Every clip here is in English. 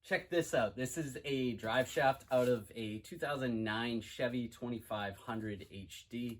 Check this out. This is a drive shaft out of a 2009 Chevy 2500 HD.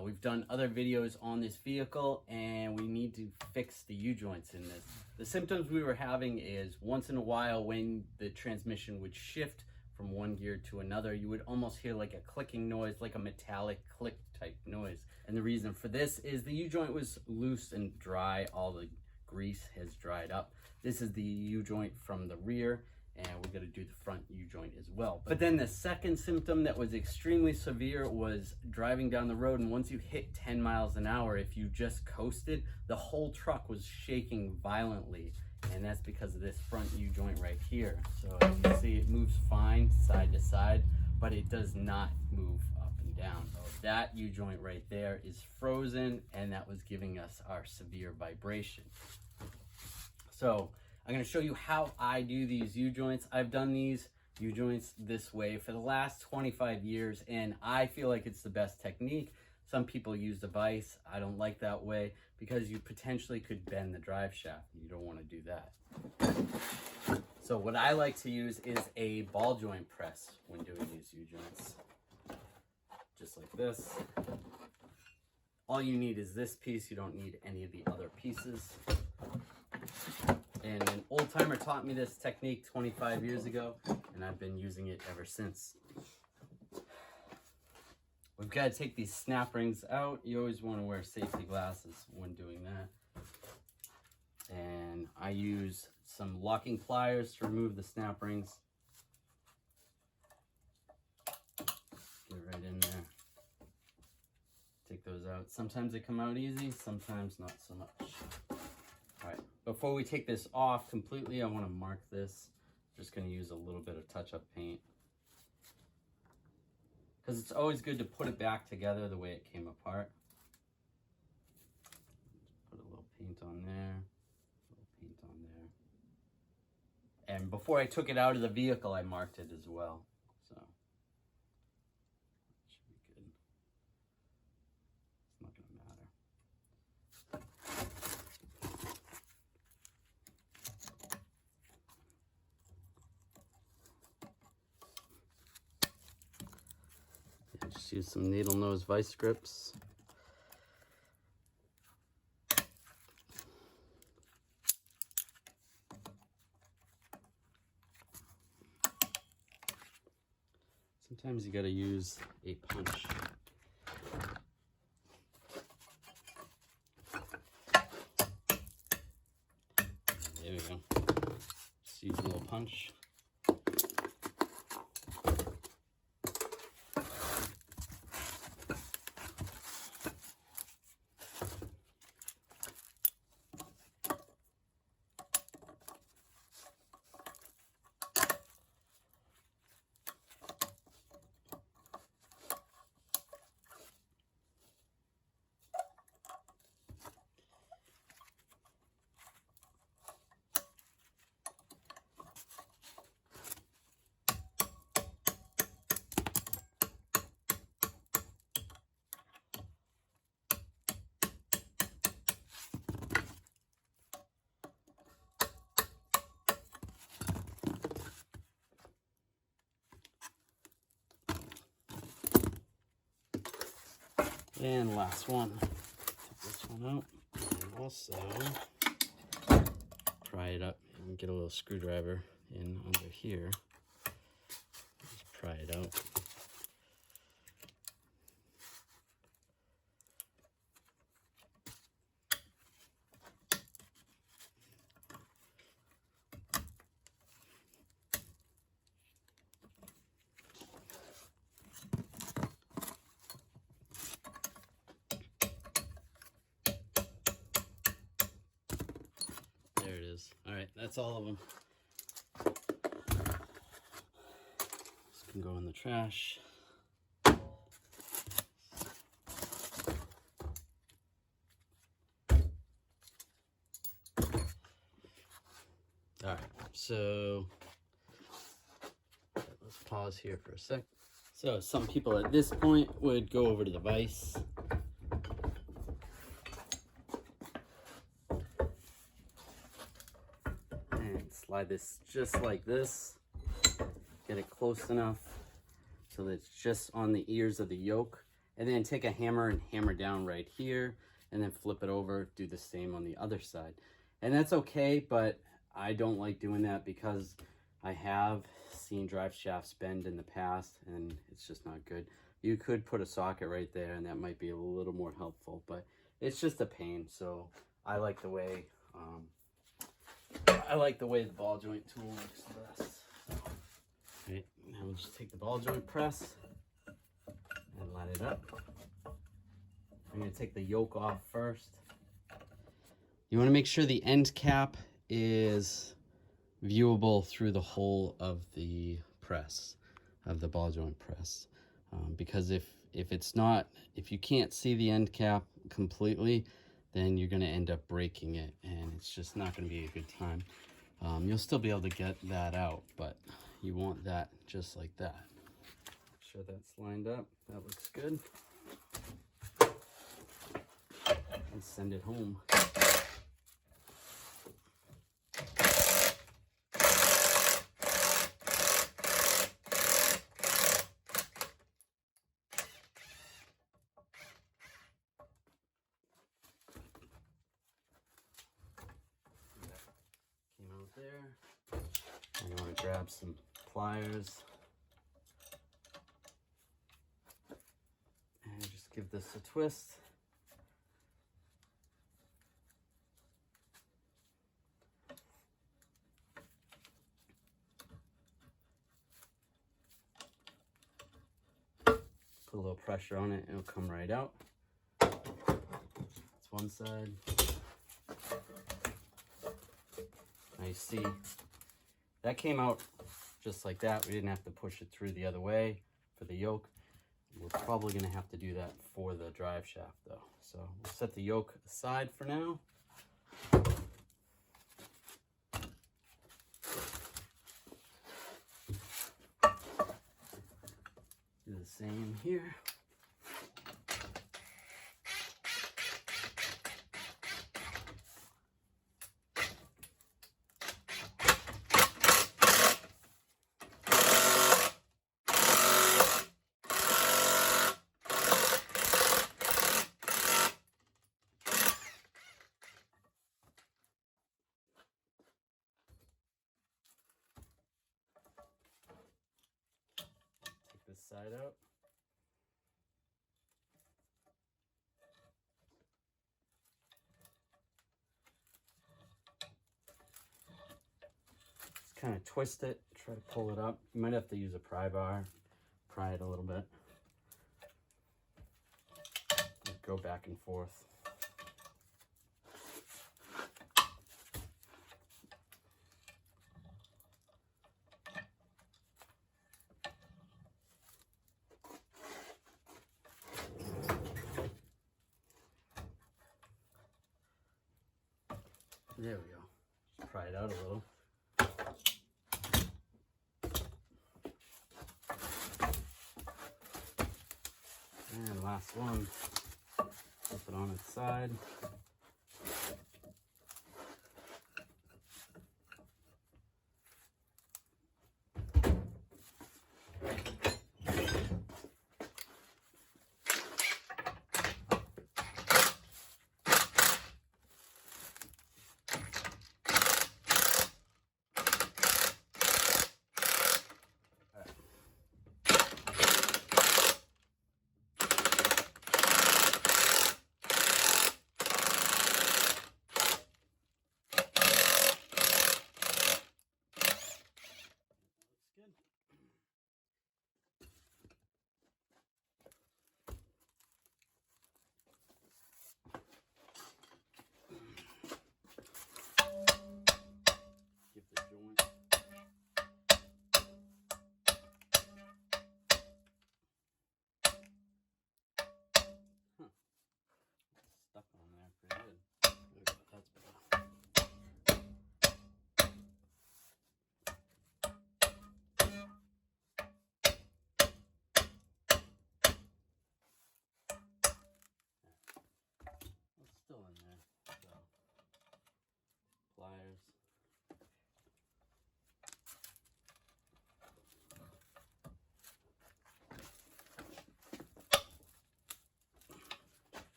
We've done other videos on this vehicle and we need to fix the U-joints in this. The symptoms we were having is once in a while when the transmission would shift from one gear to another, you would almost hear like a clicking noise, like a metallic click type noise. And the reason for this is the U-joint was loose and dry. All the grease has dried up. This is the U-joint from the rear, and we're going to do the front U-joint as well. But then the second symptom that was extremely severe was driving down the road, and once you hit 10 miles an hour, if you just coasted, the whole truck was shaking violently, and that's because of this front U-joint right here. So as you see, it moves fine side to side, but it does not move up and down. So that U-joint right there is frozen, and that was giving us our severe vibration. So I'm going to show you how I do these U-joints. I've done these U-joints this way for the last 25 years, and I feel like it's the best technique. Some people use the vise. I don't like that way because you potentially could bend the drive shaft. You don't want to do that. So what I like to use is a ball joint press when doing these U-joints. Just like this. All you need is this piece. You don't need any of the other pieces. And an old timer taught me this technique 25 years ago, and I've been using it ever since. We've got to take these snap rings out. You always want to wear safety glasses when doing that. And I use some locking pliers to remove the snap rings. Get right in there. Take those out. Sometimes they come out easy, sometimes not so much. All right, before we take this off completely, I want to mark this. Just going to use a little bit of touch-up paint. Because it's always good to put it back together the way it came apart. Put a little paint on there. A little paint on there. And before I took it out of the vehicle, I marked it as well. So, that should be good. It's not going to matter. Just use some needle nose vice grips. Sometimes you got to use a punch. There we go. Just use a little punch. And last one. Take this one out. And also pry it up and get a little screwdriver in under here. Just pry it out. There it is. All right, that's all of them. This can go in the trash. All right, so let's pause here for a sec. So some people at this point would go over to the vise. And slide this just like this. Get it close enough so that it's just on the ears of the yoke. And then take a hammer and hammer down right here, and then flip it over, do the same on the other side. And that's okay, but I don't like doing that because I have seen drive shafts bend in the past, and it's just not good. You could put a socket right there, and that might be a little more helpful, but it's just a pain. So I like the way the ball joint tool works best. So, right, now we'll just take the ball joint press and line it up. I'm going to take the yoke off first. You want to make sure the end cap is viewable through the whole of the press, of the ball joint press. Because if it's not, if you can't see the end cap completely, then you're going to end up breaking it, and it's just not going to be a good time. You'll still be able to get that out, but you want that just like that. Make sure that's lined up. That looks good. And send it home. Came out there. I'm going to grab some pliers and just give this a twist. Put a little pressure on it and it'll come right out. That's one side. Now you see, that came out just like that. We didn't have to push it through the other way for the yoke. We're probably gonna have to do that for the drive shaft though. So we'll set the yoke aside for now. Do the same here. Take this side out. Kind of twist it, try to pull it up. You might have to use a pry bar, pry it a little bit. Go back and forth. There we go. Just pry it out a little. And last one, flip it on its side.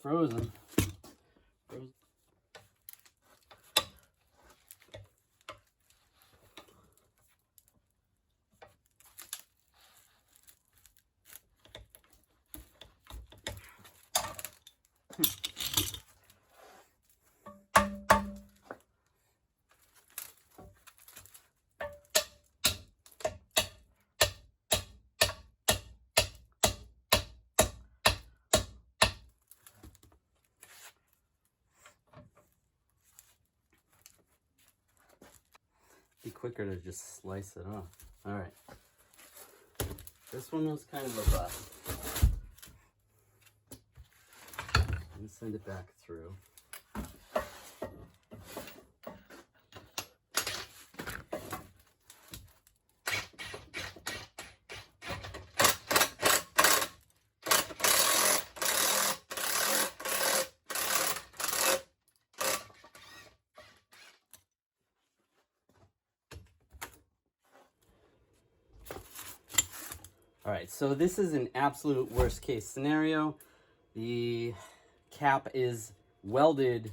frozen. Be quicker to just slice it off. All right. This one was kind of a bust. I'm gonna send it back through. All right, so this is an absolute worst case scenario. The cap is welded,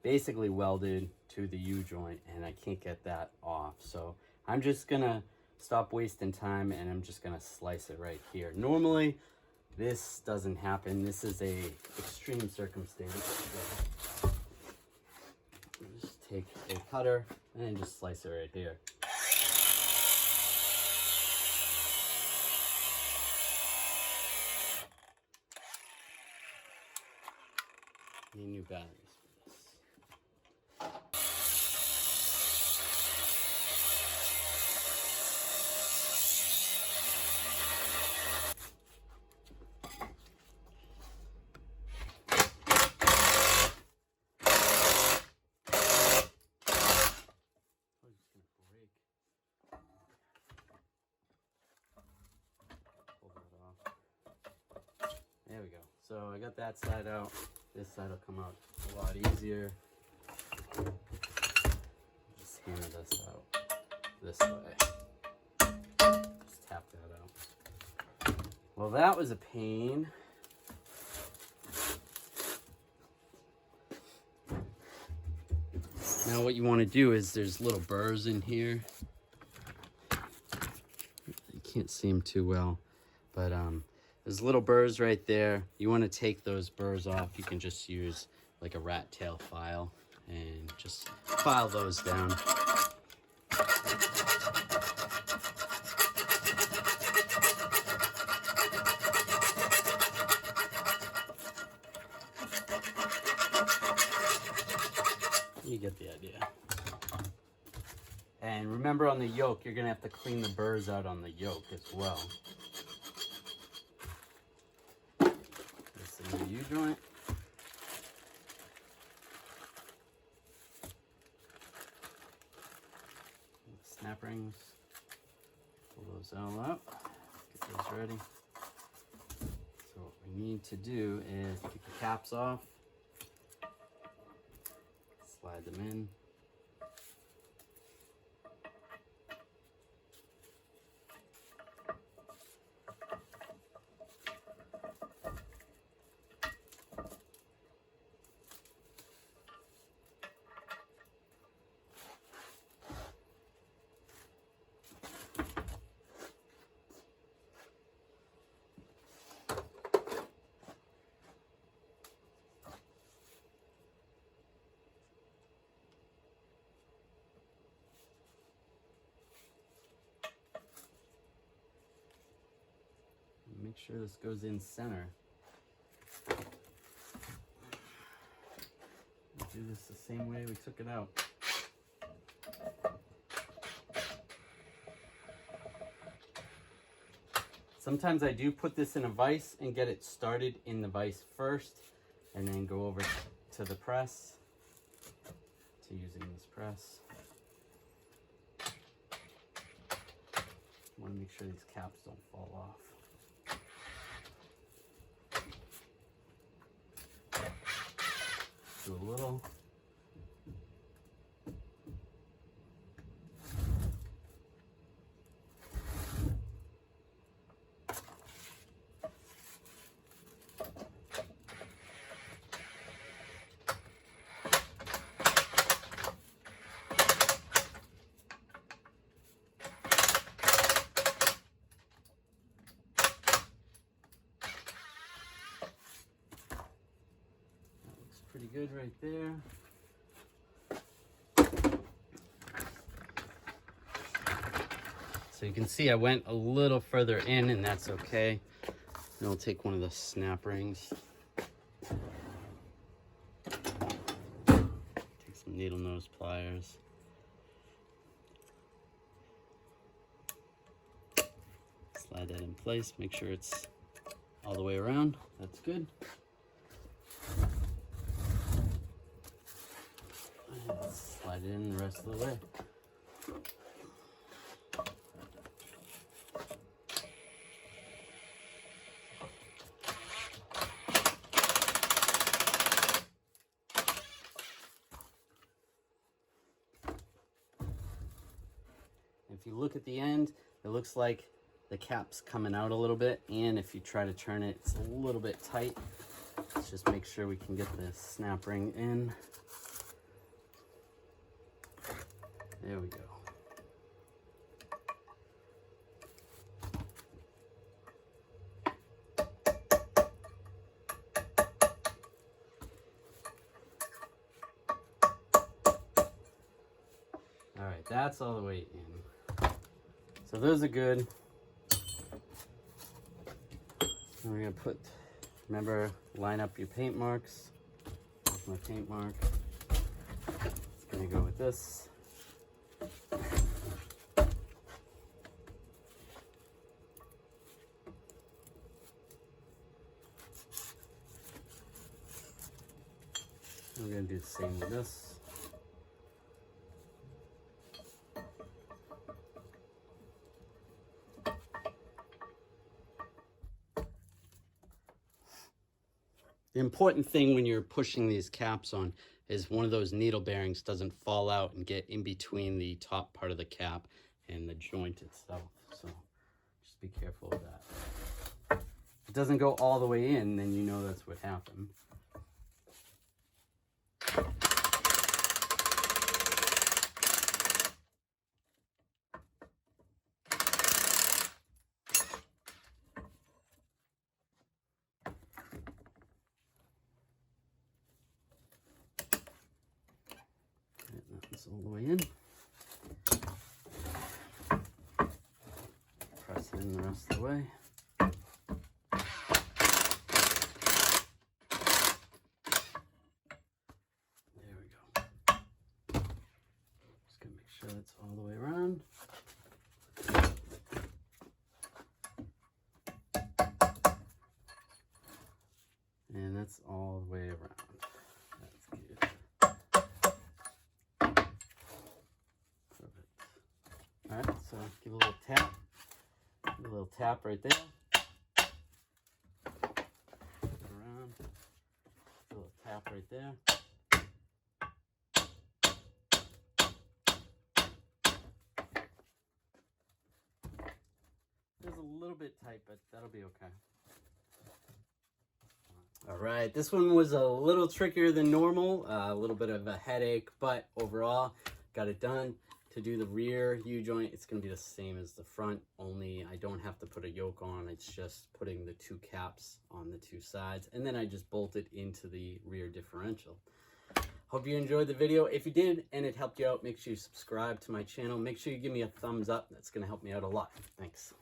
basically welded to the U-joint, and I can't get that off. So I'm just gonna stop wasting time and I'm just gonna slice it right here. Normally, this doesn't happen. This is a extreme circumstance. So just take a cutter and just slice it right here. Need new batteries for this. There we go. So I got that side out. This side will come out a lot easier. Just hammer this out this way. Just tap that out. Well, that was a pain. Now what you want to do is there's little burrs in here. You can't see them too well, but there's little burrs right there. You want to take those burrs off. You can just use like a rat tail file and just file those down. You get the idea. And remember, on the yoke, you're gonna have to clean the burrs out on the yoke as well. The U-joint. Snap rings. Pull those all out. Get those ready. So what we need to do is take the caps off. Slide them in. Make sure this goes in center. We'll do this the same way we took it out. Sometimes I do put this in a vise and get it started in the vise first, and then go over to the press, to using this press. I want to make sure these caps don't fall off. Do a little. pretty good right there. So you can see I went a little further in, and that's okay. And I'll take one of the snap rings. Take some needle nose pliers. Slide that in place, make sure it's all the way around. That's good. And slide it in the rest of the way. If you look at the end, it looks like the cap's coming out a little bit, and if you try to turn it, it's a little bit tight. Let's just make sure we can get the snap ring in. There we go. All right, that's all the way in. So those are good. And we're gonna remember, line up your paint marks. Here's my paint mark. It's gonna go with this. We're gonna do the same with this. The important thing when you're pushing these caps on is one of those needle bearings doesn't fall out and get in between the top part of the cap and the joint itself. So just be careful of that. If it doesn't go all the way in, then you know that's what happened. That's all the way in. Press it in the rest of the way. There we go. Just gonna make sure that's all the way around. And that's all the way around. That's good. All right, so give a little tap. Give a little tap right there. Around. A little tap right there. It's a little bit tight, but that'll be okay. All right, this one was a little trickier than normal, a little bit of a headache, but overall got it done. To do the rear U-joint, it's going to be the same as the front, only I don't have to put a yoke on. It's just putting the two caps on the two sides, and then I just bolt it into the rear differential. Hope you enjoyed the video. If you did and it helped you out, make sure you subscribe to my channel. Make sure you give me a thumbs up. That's going to help me out a lot. Thanks.